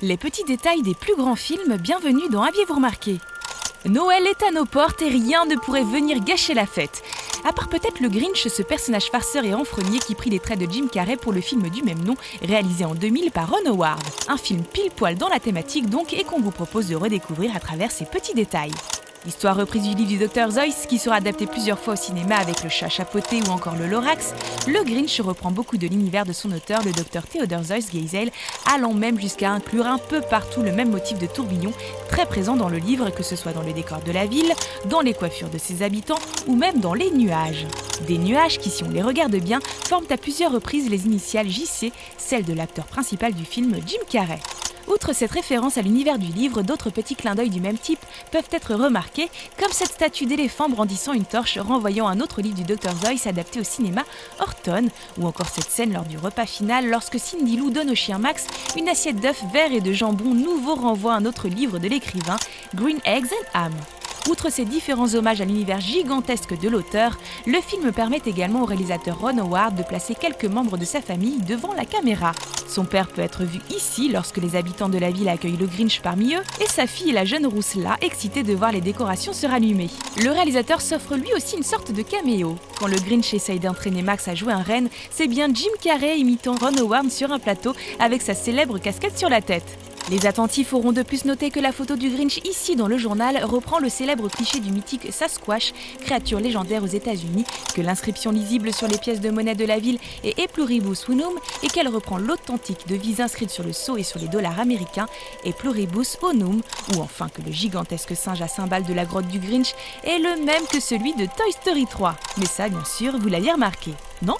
Les petits détails des plus grands films, bienvenue dans Aviez-vous remarqué ? Noël est à nos portes et rien ne pourrait venir gâcher la fête. À part peut-être le Grinch, ce personnage farceur et renfrogné qui prit les traits de Jim Carrey pour le film du même nom, réalisé en 2000 par Ron Howard. Un film pile poil dans la thématique donc et qu'on vous propose de redécouvrir à travers ces petits détails. Histoire reprise du livre du Dr Seuss, qui sera adapté plusieurs fois au cinéma avec le chat chapeauté ou encore le Lorax, le Grinch reprend beaucoup de l'univers de son auteur, le Dr Theodore Seuss Geisel, allant même jusqu'à inclure un peu partout le même motif de tourbillon, très présent dans le livre, que ce soit dans le décor de la ville, dans les coiffures de ses habitants ou même dans les nuages. Des nuages qui, si on les regarde bien, forment à plusieurs reprises les initiales JC, celles de l'acteur principal du film, Jim Carrey. Outre cette référence à l'univers du livre, d'autres petits clins d'œil du même type peuvent être remarqués, comme cette statue d'éléphant brandissant une torche renvoyant un autre livre du Dr Seuss adapté au cinéma, Horton, ou encore cette scène lors du repas final lorsque Cindy Lou donne au chien Max une assiette d'œufs verts et de jambon nouveau renvoie à un autre livre de l'écrivain, Green Eggs and Ham. Outre ces différents hommages à l'univers gigantesque de l'auteur, le film permet également au réalisateur Ron Howard de placer quelques membres de sa famille devant la caméra. Son père peut être vu ici lorsque les habitants de la ville accueillent le Grinch parmi eux, et sa fille, la jeune rousse là, excitée de voir les décorations se rallumer. Le réalisateur s'offre lui aussi une sorte de caméo. Quand le Grinch essaye d'entraîner Max à jouer un renne, c'est bien Jim Carrey imitant Ron Howard sur un plateau avec sa célèbre casquette sur la tête. Les attentifs auront de plus noté que la photo du Grinch ici dans le journal reprend le célèbre cliché du mythique Sasquatch, créature légendaire aux États-Unis, que l'inscription lisible sur les pièces de monnaie de la ville est E pluribus unum et qu'elle reprend l'authentique devise inscrite sur le sceau et sur les dollars américains E pluribus unum, ou enfin que le gigantesque singe à cymbales de la grotte du Grinch est le même que celui de Toy Story 3. Mais ça, bien sûr, vous l'aviez remarqué, non ?